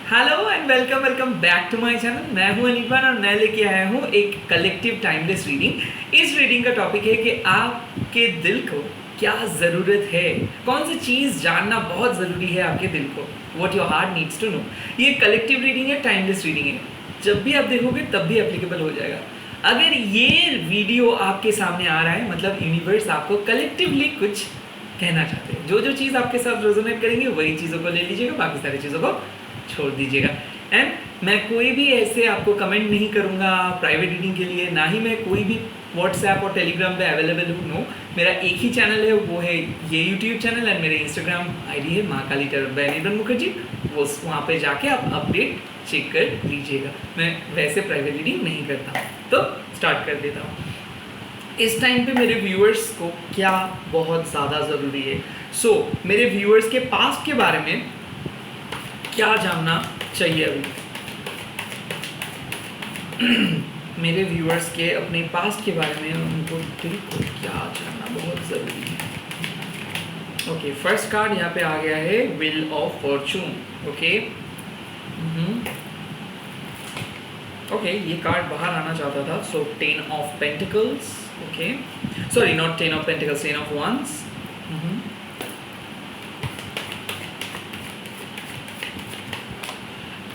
Hello and welcome back to my channel. मैं हूं अनिबान और मैं लेके आया हूं एक कलेक्टिव टाइमलेस रीडिंग। इस रीडिंग का टॉपिक है कि आपके दिल को क्या ज़रूरत है, कौन सी चीज़ जानना बहुत ज़रूरी है आपके दिल को, what your heart needs to know. ये कलेक्टिव रीडिंग है, टाइमलेस रीडिंग है। जब भी आप देखोगे तब भी एप्लीकेबल हो जाएगा। अगर ये वीडियो आपके सामने आ रहा है मतलब यूनिवर्स आपको कलेक्टिवली कुछ कहना चाहते हैं। जो जो चीज़ आपके साथ रेजोनेट करेंगे वही चीज़ों को ले लीजिएगा, बाकी सारी चीज़ों को छोड़ दीजिएगा। एंड मैं कोई भी ऐसे आपको कमेंट नहीं करूँगा प्राइवेट रीडिंग के लिए, ना ही मैं कोई भी व्हाट्सएप और टेलीग्राम पे अवेलेबल हूँ। नो, मेरा एक ही चैनल है, वो है ये यूट्यूब चैनल एंड मेरे इंस्टाग्राम आईडी है महाकाली टेरर मुखर्जी। वो वहाँ पे जाके आप अपडेट चेक कर लीजिएगा। मैं वैसे प्राइवेट रीडिंग नहीं करता, तो स्टार्ट कर देता हूँ। इस टाइम पे मेरे व्यूअर्स को क्या बहुत ज़्यादा ज़रूरी है। मेरे व्यूअर्स के पास्ट के बारे में क्या जानना चाहिए अभी। मेरे व्यूअर्स के अपने पास्ट के बारे में उनको दिल को क्या जानना बहुत ज़रूरी है। ओके, फर्स्ट कार्ड यहाँ पे आ गया है व्हील ऑफ फॉर्चून। ओके, ये कार्ड बाहर आना चाहता था। सो 10 of pentacles, okay, sorry not 10 of pentacles, 10 of wands।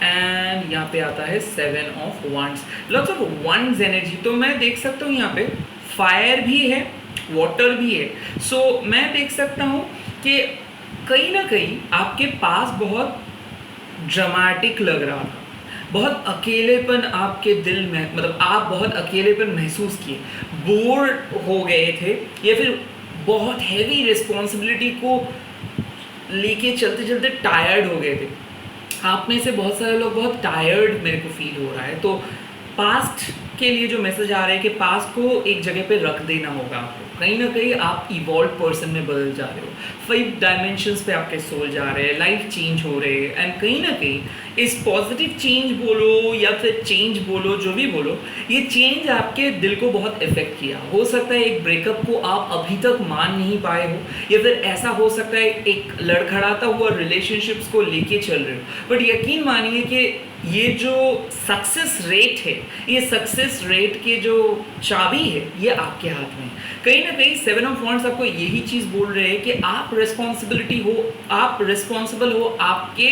And यहाँ पे आता है 7 of wands, lots of wands energy. तो मैं देख सकता हूँ यहाँ पे फायर भी है, वाटर भी है। सो मैं देख सकता हूँ कि कहीं ना कहीं आपके पास बहुत ड्रामेटिक लग रहा था, बहुत अकेलेपन आपके दिल में, मतलब आप बहुत अकेलेपन महसूस किए, बोर हो गए थे, या फिर बहुत हैवी रिस्पॉन्सिबिलिटी को लेके चलते चलते टायर्ड हो गए थे। आप में से बहुत सारे लोग बहुत टायर्ड मेरे को फील हो रहा है। तो पास्ट के लिए जो मैसेज आ रहा है कि पास्ट को एक जगह पे रख देना होगा आपको। कहीं ना कहीं आप इवॉल्व पर्सन में बदल जा रहे हो, 5 डायमेंशंस पे आपके सोल जा रहे हैं, लाइफ चेंज हो रहे हैं। एंड कहीं ना कहीं इस पॉजिटिव चेंज बोलो या फिर चेंज बोलो, जो भी बोलो, ये चेंज आपके दिल को बहुत इफेक्ट किया। हो सकता है एक ब्रेकअप को आप अभी तक मान नहीं पाए हो, या फिर ऐसा हो सकता है एक लड़खड़ाता हुआ रिलेशनशिप्स को लेके चल रहे हो। बट यकीन मानिए कि ये जो सक्सेस रेट है, ये सक्सेस रेट के जो चाबी है, ये आपके हाथ में है। कहीं ना कहीं 7 ऑफ wands आपको यही चीज़ बोल रहे हैं कि आप रिस्पॉन्सिबिलिटी हो, आप रिस्पॉन्सिबल हो आपके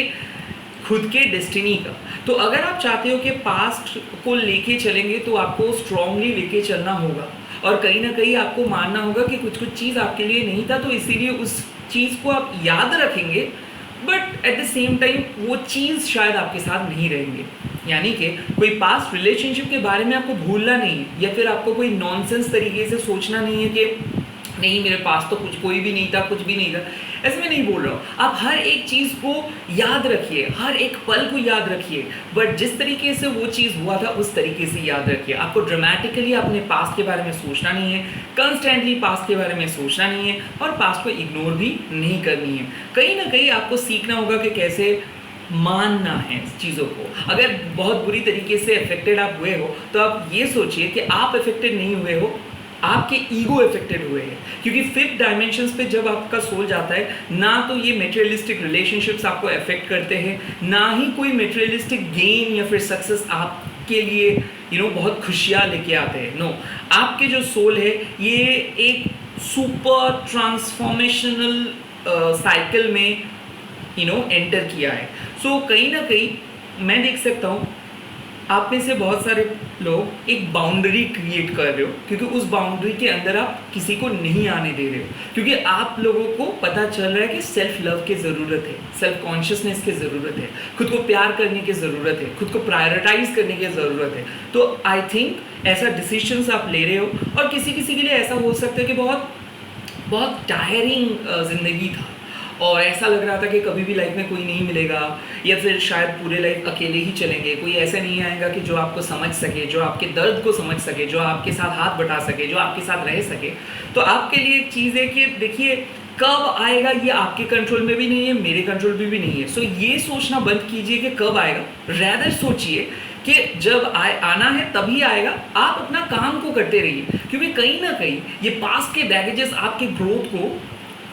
खुद के डेस्टिनी का। तो अगर आप चाहते हो कि पास्ट को लेके चलेंगे तो आपको स्ट्रांगली लेके चलना होगा, और कहीं ना कहीं आपको मानना होगा कि कुछ कुछ चीज़ आपके लिए नहीं था, तो इसीलिए उस चीज़ को आप याद रखेंगे, but at the same time वो चीज़ शायद आपके साथ नहीं रहेंगे। यानी कि कोई पास्ट रिलेशनशिप के बारे में आपको भूलना नहीं है, या फिर आपको कोई नॉनसेंस तरीके से सोचना नहीं है कि नहीं मेरे पास तो कोई भी नहीं था, कुछ भी नहीं था। ऐसे में नहीं बोल रहा हूँ, आप हर एक चीज़ को याद रखिए, हर एक पल को याद रखिए, बट जिस तरीके से वो चीज़ हुआ था उस तरीके से याद रखिए। आपको ड्रामेटिकली अपने पास्ट के बारे में सोचना नहीं है, कंस्टेंटली पास्ट के बारे में सोचना नहीं है, और पास्ट को इग्नोर भी नहीं करनी है। कहीं ना कहीं आपको सीखना होगा कि कैसे मानना है चीज़ों को। अगर बहुत बुरी तरीके से अफेक्टेड आप हुए हो, तो आप ये सोचिए कि आप अफेक्टेड नहीं हुए हो, आपके ईगो अफेक्टेड हुए हैं। क्योंकि 5th डायमेंशंस पे जब आपका सोल जाता है, ना तो ये मेटेरियलिस्टिक रिलेशनशिप्स आपको अफेक्ट करते हैं, ना ही कोई मेटेरियलिस्टिक गेन या फिर सक्सेस आपके लिए बहुत खुशियाँ लेके आते हैं। नो, आपके जो सोल है ये एक सुपर ट्रांसफॉर्मेशनल साइकिल में एंटर किया है। सो कहीं ना कहीं मैं देख सकता हूँ आप में से बहुत सारे लोग एक बाउंड्री क्रिएट कर रहे हो, क्योंकि उस बाउंड्री के अंदर आप किसी को नहीं आने दे रहे हो, क्योंकि आप लोगों को पता चल रहा है कि सेल्फ लव की ज़रूरत है, सेल्फ कॉन्शियसनेस की ज़रूरत है, खुद को प्यार करने की ज़रूरत है, खुद को प्रायोरिटाइज करने की ज़रूरत है। तो आई थिंक ऐसा डिसीजंस आप ले रहे हो, और किसी किसी के लिए ऐसा हो सकता है कि बहुत बहुत टायरिंग ज़िंदगी था, और ऐसा लग रहा था कि कभी भी लाइफ में कोई नहीं मिलेगा, या फिर शायद पूरे लाइफ अकेले ही चलेंगे, कोई ऐसा नहीं आएगा कि जो आपको समझ सके, जो आपके दर्द को समझ सके, जो आपके साथ हाथ बटा सके, जो आपके साथ रह सके। तो आपके लिए एक चीज़ है कि देखिए कब आएगा ये आपके कंट्रोल में भी नहीं है, मेरे कंट्रोल में भी नहीं है। सो ये सोचना बंद कीजिए कि कब आएगा, रैदर सोचिए कि जब आना है तभी आएगा। आप अपना काम को करते रहिए, क्योंकि कहीं ना कहीं ये पास्ट के बैगेजेस आपके ग्रोथ को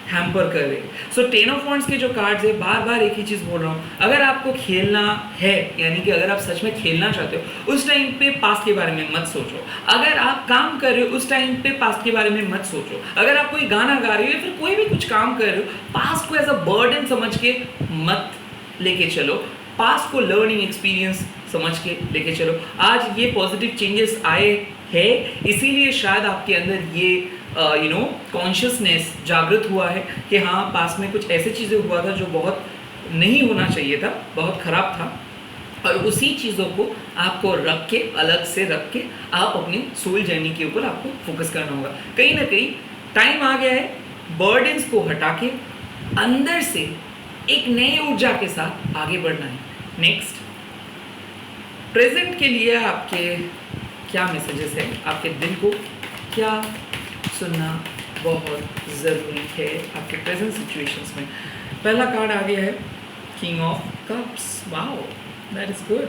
हैम्पर कर रहे हैं। सो 10 ऑफ वांड्स के जो कार्ड्स है, बार बार एक ही चीज़ बोल रहा हूँ, अगर आपको खेलना है, यानी कि अगर आप सच में खेलना चाहते हो, उस टाइम पे पास्ट के बारे में मत सोचो। अगर आप काम कर रहे हो, उस टाइम पे पास्ट के बारे में मत सोचो। अगर आप कोई गाना गा रहे हो या फिर कोई भी कुछ काम कर रहे हो, पास्ट को एज अ बर्डन समझ के मत लेके चलो, पास्ट को लर्निंग एक्सपीरियंस समझ के लेके चलो। आज ये पॉजिटिव चेंजेस आए हैं, इसीलिए शायद आपके अंदर ये कॉन्शियसनेस जागृत हुआ है कि हाँ, पास्ट में कुछ ऐसे चीज़ें हुआ था जो बहुत नहीं होना चाहिए था, बहुत ख़राब था, और उसी चीज़ों को आपको रख के, अलग से रख के, आप अपनी सोल जर्नी के ऊपर आपको फोकस करना होगा। कहीं ना कहीं टाइम आ गया है बर्डन्स को हटा के अंदर से एक नई ऊर्जा के साथ आगे बढ़ना है। नेक्स्ट, प्रेजेंट के लिए आपके क्या मैसेजेस है, आपके दिल को क्या सुनना बहुत ज़रूरी है आपके प्रेजेंट सिचुएशंस में। पहला कार्ड आ गया है king of cups. Wow, that is good.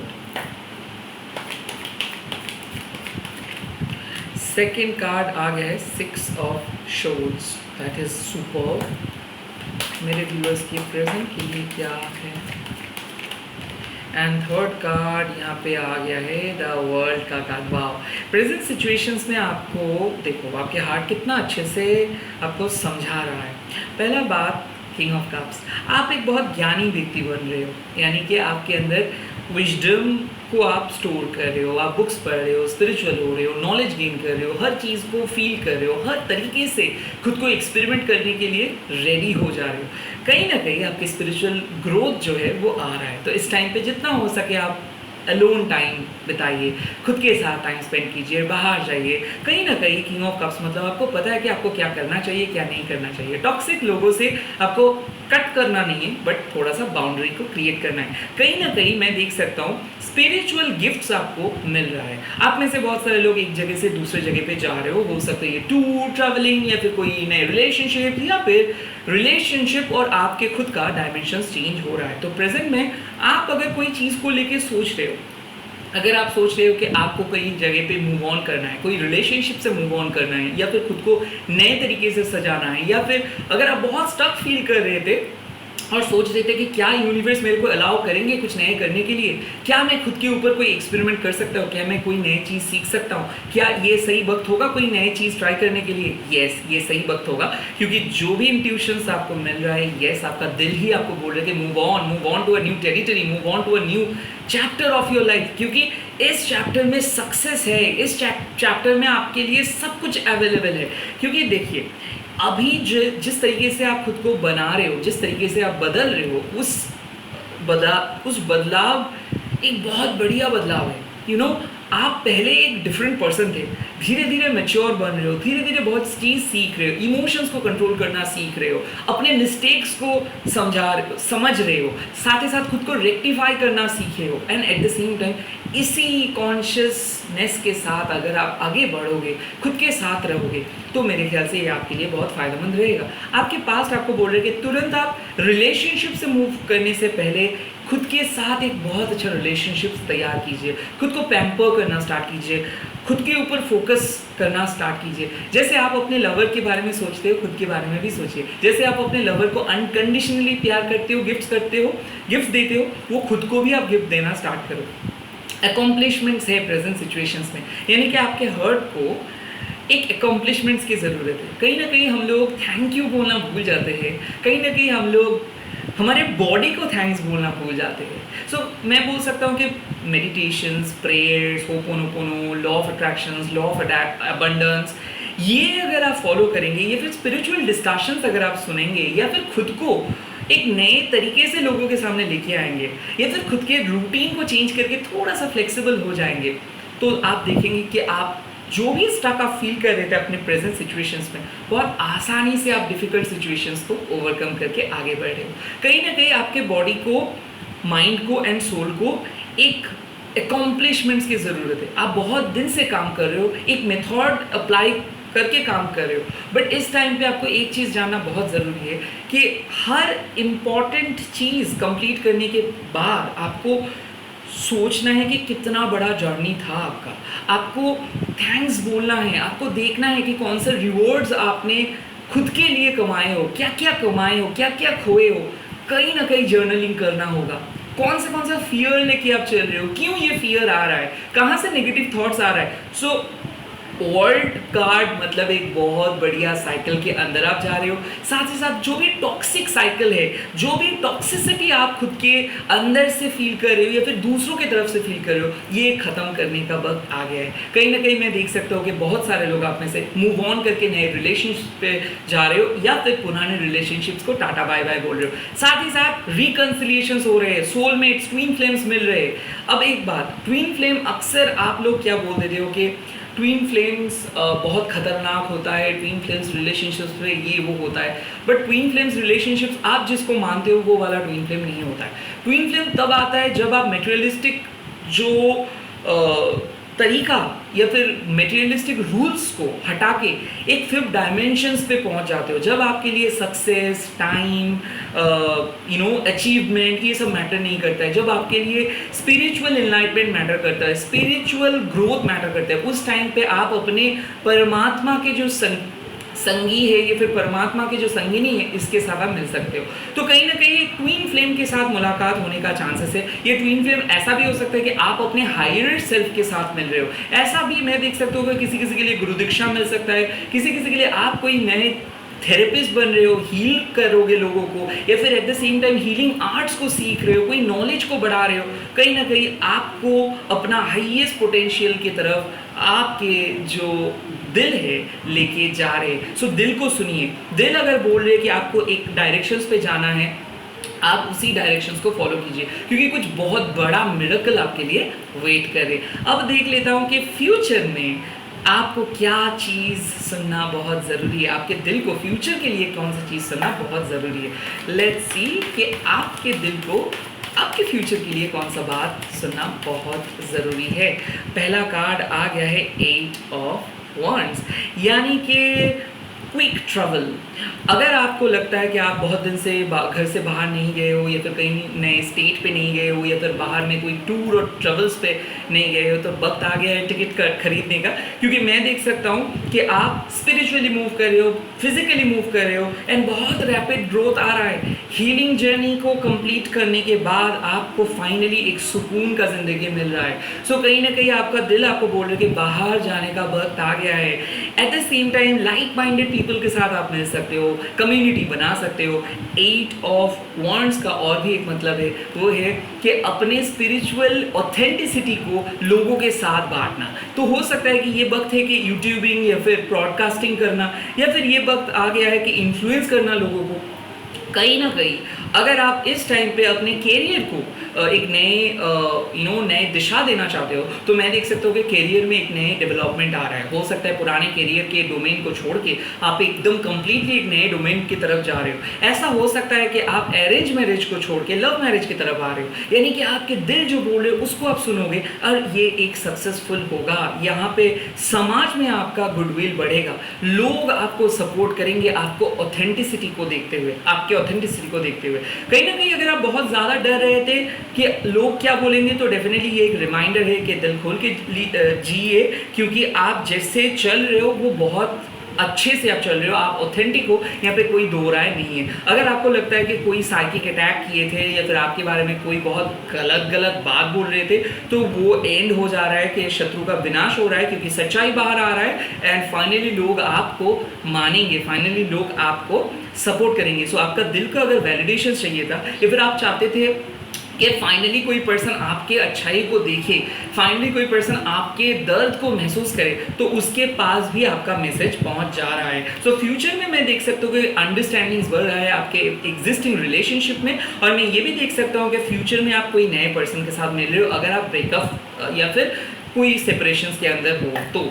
Second card आ गया है 6 of swords. That is super. मेरे व्यूअर्स के प्रेजेंट के लिए क्या है? एंड थर्ड कार्ड यहाँ पे आ गया है द वर्ल्ड का कार्ड। वाव, प्रेजेंट सिचुएशंस में आपको देखो, आपके हार्ट कितना अच्छे से आपको समझा रहा है। पहला बात, किंग ऑफ कप्स, आप एक बहुत ज्ञानी व्यक्ति बन रहे हो, यानी कि आपके अंदर विजडम को आप स्टोर कर रहे हो, आप बुक्स पढ़ रहे हो, स्पिरिचुअल हो रहे हो, नॉलेज गेन कर रहे हो, हर चीज़ को फील कर रहे हो, हर तरीके से खुद को एक्सपेरिमेंट करने के लिए रेडी हो जा रहे हो। कहीं ना कहीं आपकी स्पिरिचुअल ग्रोथ जो है वो आ रहा है। तो इस टाइम पे जितना हो सके आप अलोन टाइम बिताइए, खुद के साथ टाइम स्पेंड कीजिए, बाहर जाइए। कहीं ना कहीं किंग ऑफ कप्स मतलब आपको पता है कि आपको क्या करना चाहिए, क्या नहीं करना चाहिए। टॉक्सिक लोगों से आपको कट करना नहीं है, बट थोड़ा सा बाउंड्री को क्रिएट करना है। कहीं ना कहीं मैं देख सकता हूँ स्पिरिचुअल गिफ्ट्स आपको मिल रहा है। आप में से बहुत सारे लोग एक जगह से दूसरे जगह पे जा रहे हो सकता है ये टूर, ट्रैवलिंग, या फिर कोई नए रिलेशनशिप, या फिर रिलेशनशिप और आपके खुद का डायमेंशंस चेंज हो रहा है। तो प्रेजेंट में आप अगर कोई चीज़ को लेके सोच रहे हो, अगर आप सोच रहे हो कि आपको कई जगह पे मूव ऑन करना है, कोई रिलेशनशिप से मूव ऑन करना है, या फिर खुद को नए तरीके से सजाना है, या फिर अगर आप बहुत स्टक फील कर रहे थे और सोच रहे थे कि क्या यूनिवर्स मेरे को अलाउ करेंगे कुछ नए करने के लिए, क्या मैं खुद के ऊपर कोई एक्सपेरिमेंट कर सकता हूँ, क्या मैं कोई नई चीज़ सीख सकता हूँ, क्या ये सही वक्त होगा कोई नई चीज़ ट्राई करने के लिए? यस, ये सही वक्त होगा, क्योंकि जो भी इंट्यूशंस आपको मिल रहा है, यस, आपका दिल ही आपको बोल रहा है कि move on to a new territory, move on to a new chapter of your life, क्योंकि इस चैप्टर में सक्सेस है, इस चैप्टर में आपके लिए सब कुछ अवेलेबल है। क्योंकि देखिए, अभी जिस तरीके से आप खुद को बना रहे हो, जिस तरीके से आप बदल रहे हो, उस बदलाव एक बहुत बढ़िया बदलाव है। आप पहले एक डिफरेंट पर्सन थे, धीरे धीरे मैच्योर बन रहे हो, धीरे धीरे बहुत चीज़ सीख रहे हो, इमोशंस को कंट्रोल करना सीख रहे हो, अपने मिस्टेक्स को समझ रहे हो, साथ ही साथ खुद को रेक्टिफाई करना सीखे हो। And at the same time इसी कॉन्शियसनेस के साथ अगर आप आगे बढ़ोगे, खुद के साथ रहोगे, तो मेरे ख्याल से ये आपके लिए बहुत फ़ायदेमंद रहेगा। आपके पास्ट आपको बोल रहे हैं कि तुरंत आप रिलेशनशिप से मूव करने से पहले खुद के साथ एक बहुत अच्छा रिलेशनशिप तैयार कीजिए, खुद को पैम्पर करना स्टार्ट कीजिए, खुद के ऊपर फोकस करना स्टार्ट कीजिए। जैसे आप अपने लवर के बारे में सोचते हो, खुद के बारे में भी सोचिए। जैसे आप अपने लवर को अनकंडीशनली प्यार करते हो, गिफ्ट देते हो, वो खुद को भी आप गिफ्ट देना स्टार्ट करो। अकॉम्प्लिशमेंट्स है प्रेजेंट सिचुएशंस में, यानी कि आपके हर्ट को एक अकॉम्प्लिशमेंट्स की ज़रूरत है। कहीं ना कहीं हम लोग थैंक यू बोलना भूल जाते हैं, कहीं ना कहीं हम लोग हमारे बॉडी को थैंक्स बोलना भूल जाते हैं। सो मैं बोल सकता हूँ कि meditations, prayers, ho'oponopono, law of attractions, law of abundance, ये अगर आप फॉलो करेंगे, या फिर स्पिरिचुअल डिस्कशंस अगर आप सुनेंगे, या फिर खुद को एक नए तरीके से लोगों के सामने लेके आएंगे, या फिर खुद के रूटीन को चेंज करके थोड़ा सा फ्लेक्सिबल हो जाएंगे, तो आप देखेंगे कि आप जो भी स्टक आप फील कर रहे थे अपने प्रेजेंट सिचुएशंस में, बहुत आसानी से आप डिफ़िकल्ट सिचुएशंस को ओवरकम करके आगे बढ़ रहे हो। कहीं ना कहीं आपके बॉडी को, माइंड को एंड सोल को एक अकॉम्प्लिशमेंट्स की ज़रूरत है। आप बहुत दिन से काम कर रहे हो, एक मेथड अप्लाई करके काम कर रहे हो, बट इस टाइम पे आपको एक चीज़ जानना बहुत ज़रूरी है कि हर इम्पॉर्टेंट चीज़ कंप्लीट करने के बाद आपको सोचना है कि कितना बड़ा जर्नी था आपका, आपको थैंक्स बोलना है, आपको देखना है कि कौन से रिवॉर्ड्स आपने खुद के लिए कमाए हो, क्या क्या कमाए हो, क्या क्या खोए हो, कहीं ना कहीं जर्नलिंग करना होगा। कौन सा फियर लेके आप चल रहे हो, क्यों ये फियर आ रहा है, कहाँ से नेगेटिव थॉट्स आ रहा है। सो वर्ल्ड कार्ड मतलब एक बहुत बढ़िया साइकिल के अंदर आप जा रहे हो। साथ ही साथ जो भी टॉक्सिक साइकिल है, जो भी टॉक्सिसिटी आप खुद के अंदर से फील कर रहे हो या फिर दूसरों की तरफ से फील कर रहे हो, ये खत्म करने का वक्त आ गया है। कहीं ना कहीं मैं देख सकता हूँ कि बहुत सारे लोग आप में से मूव ऑन करके नए रिलेशनशिप पे जा रहे हो या फिर पुराने रिलेशनशिप्स को टाटा बाय बाय बोल रहे हो। साथ ही साथ रिकंसिलिएशंस हो रहे हैं, सोलमेट्स, ट्विन फ्लेम्स मिल रहे हैं। अब एक बात, ट्विन फ्लेम अक्सर आप लोग क्या बोल देते हो कि ट्विन फ्लेम्स बहुत खतरनाक होता है, ट्विन फ्लेम्स रिलेशनशिप्स में ये वो होता है, बट ट्विन फ्लेम्स रिलेशनशिप्स आप जिसको मानते हो वो वाला ट्विन फ्लेम नहीं होता है। ट्विन फ्लेम तब आता है जब आप मटेरियलिस्टिक जो तरीका या फिर मटेरियलिस्टिक रूल्स को हटा के एक फिफ्थ डायमेंशंस पे पहुंच जाते हो, जब आपके लिए सक्सेस, टाइम, अचीवमेंट ये सब मैटर नहीं करता है, जब आपके लिए स्पिरिचुअल एनलाइटमेंट मैटर करता है, स्पिरिचुअल ग्रोथ मैटर करता है, उस टाइम पे आप अपने परमात्मा के जो संगी है या फिर परमात्मा के जो संगिनी है, इसके साथ आप मिल सकते हो। तो कहीं ना कहीं ट्विन फ्लेम के साथ मुलाकात होने का चांसेस है। ये ट्विन फ्लेम ऐसा भी हो सकता है कि आप अपने हायर सेल्फ के साथ मिल रहे हो, ऐसा भी मैं देख सकता हूँ कि किसी किसी के लिए गुरु दीक्षा मिल सकता है, किसी किसी के लिए आप कोई नए थेरेपिस्ट बन रहे हो, हील करोगे लोगों को, या फिर at the same time healing arts को सीख रहे हो, कोई नॉलेज को बढ़ा रहे हो, कहीं ना कहीं आपको अपना हाईएस्ट पोटेंशियल की तरफ आपके जो दिल है लेके जा रहे हैं। सो दिल को सुनिए, दिल अगर बोल रहे हैं कि आपको एक डायरेक्शंस पे जाना है, आप उसी डायरेक्शंस को फॉलो कीजिए, क्योंकि कुछ बहुत बड़ा मिरेकल आपके लिए वेट कर रहे। अब देख लेता हूँ कि फ्यूचर में आपको क्या चीज़ सुनना बहुत ज़रूरी है, आपके दिल को फ्यूचर के लिए कौन सी चीज़ सुनना बहुत ज़रूरी है। लेट्स सी कि आपके दिल को आपके फ्यूचर के लिए कौन सा बात सुनना बहुत ज़रूरी है। पहला कार्ड आ गया है 8 ऑफ वॉन्ड्स, यानी कि क्विक ट्रैवल। अगर आपको लगता है कि आप बहुत दिन से घर से बाहर नहीं गए हो, या फिर कहीं नए स्टेट पे नहीं गए हो, या फिर बाहर में कोई टूर और ट्रैवल्स पे नहीं गए हो, तो वक्त आ गया है टिकट खरीदने का, क्योंकि मैं देख सकता हूँ कि आप स्पिरिचुअली मूव कर रहे हो, फिजिकली मूव कर रहे हो, एंड बहुत रैपिड ग्रोथ आ रहा है। हीलिंग जर्नी को कंप्लीट करने के बाद आपको फाइनली एक सुकून का ज़िंदगी मिल रहा है। सो कहीं ना कहीं आपका दिल आपको बोल रहा है कि बाहर जाने का वक्त आ गया है। At the same time like minded people के साथ आप मिल सकते हो, कम्युनिटी बना सकते हो। 8 ऑफ वॉन्ड्स का और भी एक मतलब है, वो है कि अपने स्पिरिचुअल ऑथेंटिसिटी को लोगों के साथ बांटना। तो हो सकता है कि ये वक्त है कि यूट्यूबिंग या फिर ब्रॉडकास्टिंग करना, या फिर ये वक्त आ गया है कि इन्फ्लुएंस करना लोगों को। कहीं ना कहीं अगर आप इस टाइम पे अपने कैरियर को एक नए दिशा देना चाहते हो, तो मैं देख सकता हूँ कि कैरियर में एक नए डेवलपमेंट आ रहा है। हो सकता है पुराने कैरियर के डोमेन को छोड़ के आप एकदम कंप्लीटली एक नए डोमेन की तरफ जा रहे हो। ऐसा हो सकता है कि आप अरेंज मैरिज को छोड़ के लव मैरिज की तरफ आ रहे हो, यानी कि आपके दिल जो बोल रहे हो उसको आप सुनोगे और ये एक सक्सेसफुल होगा। यहाँ पे समाज में आपका गुडविल बढ़ेगा, लोग आपको सपोर्ट करेंगे आपको ऑथेंटिसिटी को देखते हुए, आपके ऑथेंटिसिटी को देखते हुए। कहीं ना कहीं अगर आप बहुत ज़्यादा डर रहे थे कि लोग क्या बोलेंगे, तो डेफिनेटली ये एक रिमाइंडर है कि दिल खोल के जिए, क्योंकि आप जैसे चल रहे हो वो बहुत अच्छे से आप चल रहे हो, आप ऑथेंटिक हो, यहाँ पे कोई दो राय नहीं है। अगर आपको लगता है कि कोई साइकिक अटैक किए थे या फिर आपके बारे में कोई बहुत गलत बात बोल रहे थे, तो वो एंड हो जा रहा है कि शत्रु का विनाश हो रहा है, क्योंकि सच्चाई बाहर आ रहा है एंड फाइनली लोग आपको मानेंगे, फाइनली लोग आपको सपोर्ट करेंगे। सो आपका दिल का अगर वैलिडेशन चाहिए था, या फिर आप चाहते थे कि फाइनली कोई पर्सन आपके अच्छाई को देखे, फाइनली कोई पर्सन आपके दर्द को महसूस करे, तो उसके पास भी आपका मैसेज पहुंच जा रहा है। सो फ्यूचर में मैं देख सकता हूँ कि अंडरस्टैंडिंग्स बढ़ रहा है आपके एग्जिस्टिंग रिलेशनशिप में, और मैं ये भी देख सकता हूँ कि फ्यूचर में आप कोई नए पर्सन के साथ मिल रहे हो, अगर आप ब्रेकअप या फिर कोई सेपरेशन के अंदर हो तो।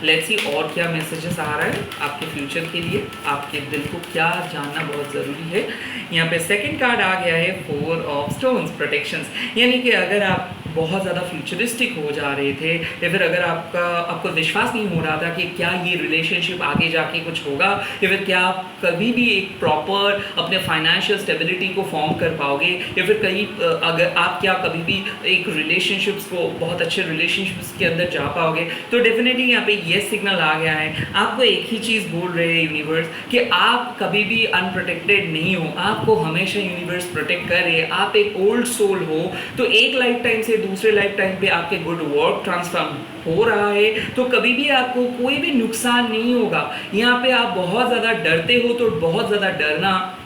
लेट्स सी और क्या मैसेजेस आ रहा है आपके फ्यूचर के लिए, आपके दिल को क्या जानना बहुत ज़रूरी है। यहाँ पे सेकंड कार्ड आ गया है 4 ऑफ स्टोन्स, प्रोटेक्शंस, यानी कि अगर आप बहुत ज़्यादा फ्यूचरिस्टिक हो जा रहे थे, या फिर अगर आपको विश्वास नहीं हो रहा था कि क्या ये रिलेशनशिप आगे जाके कुछ होगा, या फिर क्या आप कभी भी एक प्रॉपर अपने फाइनेंशियल स्टेबिलिटी को फॉर्म कर पाओगे, या फिर कहीं अगर आप क्या कभी भी एक रिलेशनशिप्स को बहुत अच्छे रिलेशनशिप्स के अंदर जा पाओगे, तो डेफिनेटली यहाँ पे ये सिग्नल आ गया है। आपको एक ही चीज़ बोल रहे हैं यूनिवर्स कि आप कभी भी अनप्रोटेक्टेड नहीं हो, आपको हमेशा यूनिवर्स प्रोटेक्ट कर रहे हैं। आप एक ओल्ड सोल हो, तो एक लाइफ टाइम से दूसरे लाइफ टाइम पे आपके गुड वर्क ट्रांसफॉर्म हो रहा है, तो कभी भी आपको कोई भी नुकसान नहीं होगा। यहाँ पे आप बहुत ज़्यादा डरते हो, तो बहुत ज़्यादा डरना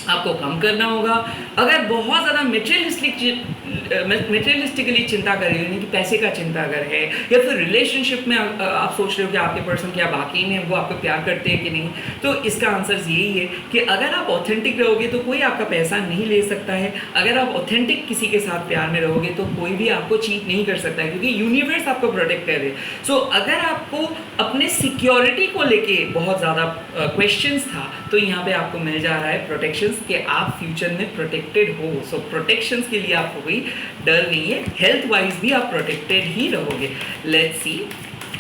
आपको कम करना होगा। अगर बहुत ज़्यादा मेटेरियलिस्टिकली चिंता कर रहे हो, यानी कि पैसे का चिंता अगर है, या फिर रिलेशनशिप में आप सोच रहे हो कि आपके पर्सन क्या बाकी में वो आपको प्यार करते हैं कि नहीं, तो इसका आंसर यही है कि अगर आप ऑथेंटिक रहोगे तो कोई आपका पैसा नहीं ले सकता है। अगर आप ऑथेंटिक किसी के साथ प्यार में रहोगे तो कोई भी आपको चीट नहीं कर सकता है, क्योंकि यूनिवर्स आपको प्रोटेक्ट कर रहे हैं। सो अगर आपको अपने सिक्योरिटी को लेके बहुत ज़्यादा क्वेश्चंस था, तो यहाँ पे आपको मिल जा रहा है प्रोटेक्शंस कि आप फ्यूचर में प्रोटेक्टेड हो। सो प्रोटेक्शंस के लिए आपको कोई डर नहीं है, हेल्थ वाइज भी आप प्रोटेक्टेड ही रहोगे। लेट्स सी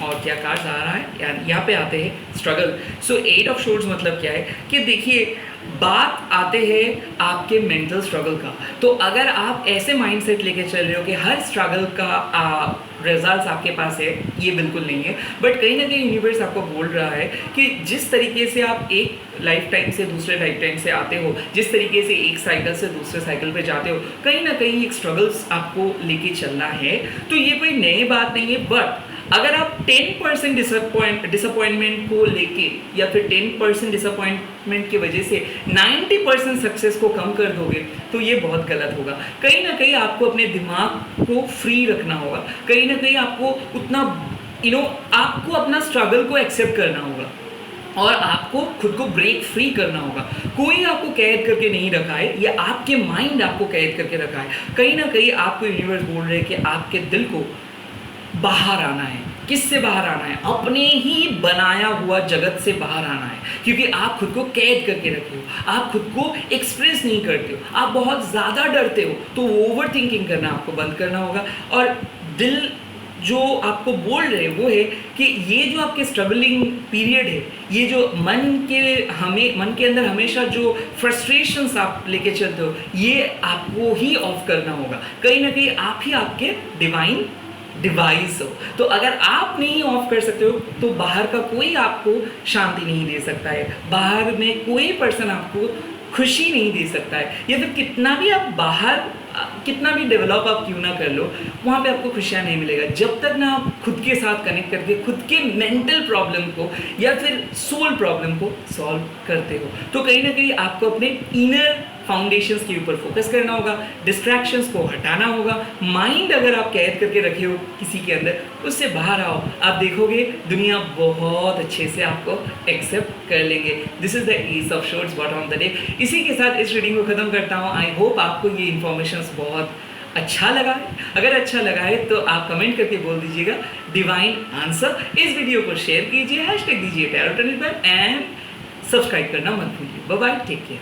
और क्या कार्ड्स आ रहा है। यहाँ पे आते हैं स्ट्रगल। सो 8 ऑफ शोर्ड्स मतलब क्या है कि देखिए, बात आते हैं आपके मेंटल स्ट्रगल का। तो अगर आप ऐसे माइंडसेट लेके चल रहे हो कि हर स्ट्रगल का रिजल्ट्स आपके पास है, ये बिल्कुल नहीं है। बट कहीं ना कहीं यूनिवर्स आपको बोल रहा है कि जिस तरीके से आप एक लाइफ टाइम से दूसरे लाइफ टाइम से आते हो, जिस तरीके से एक साइकिल से दूसरे साइकिल पे जाते हो, कहीं ना कहीं एक स्ट्रगल्स आपको लेके चलना है। तो ये कोई नई बात नहीं है। बट अगर आप 10% डिसअपॉइंटमेंट को लेके, या फिर 10% डिसअपॉइंटमेंट की वजह से 90% सक्सेस को कम कर दोगे, तो ये बहुत गलत होगा। कहीं ना कहीं आपको अपने दिमाग को फ्री रखना होगा। कहीं ना कहीं आपको उतना आपको अपना स्ट्रगल को एक्सेप्ट करना होगा, और आपको खुद को ब्रेक फ्री करना होगा। कोई आपको कैद करके नहीं रखा है, या आपके माइंड आपको कैद करके रखा है। कहीं ना कहीं आपको यूनिवर्स बोल रहे हैं कि आपके दिल को बाहर आना है। किससे बाहर आना है? अपने ही बनाया हुआ जगत से बाहर आना है, क्योंकि आप खुद को कैद करके रखे हो, आप खुद को एक्सप्रेस नहीं करते हो, आप बहुत ज़्यादा डरते हो। तो ओवर थिंकिंग करना आपको बंद करना होगा। और दिल जो आपको बोल रहे हैं वो है कि ये जो आपके स्ट्रगलिंग पीरियड है, ये जो मन के अंदर हमेशा जो फ्रस्ट्रेशंस आप लेके चलते हो, ये आपको ही ऑफ करना होगा। कहीं ना कहीं आप ही आपके डिवाइन डिवाइस हो। तो अगर आप नहीं ऑफ कर सकते हो, तो बाहर का कोई आपको शांति नहीं दे सकता है, बाहर में कोई पर्सन आपको खुशी नहीं दे सकता है। या फिर कितना भी आप बाहर कितना भी डेवलप आप क्यों ना कर लो, वहाँ पे आपको खुशियाँ नहीं मिलेगा जब तक ना आप खुद के साथ कनेक्ट करके खुद के मेंटल प्रॉब्लम को या फिर सोल प्रॉब्लम को सॉल्व करते हो। तो कहीं ना कहीं आपको अपने इनर फाउंडेशंस के ऊपर फोकस करना होगा, डिस्ट्रैक्शंस को हटाना होगा। माइंड अगर आप कैद करके रखे हो किसी के अंदर, उससे बाहर आओ, आप देखोगे दुनिया बहुत अच्छे से आपको एक्सेप्ट कर लेंगे। This is the S of shorts bottom of the day. इसी के साथ इस रीडिंग को खत्म करता हूँ। आई होप आपको ये इन्फॉर्मेशन बहुत अच्छा लगा है। अगर अच्छा लगा है तो आप कमेंट करके बोल दीजिएगा डिवाइन आंसर। इस वीडियो को शेयर कीजिए, हैशटैग दीजिए टैरोट एंड सब्सक्राइब करना मत भूलिए। Bye bye, take care.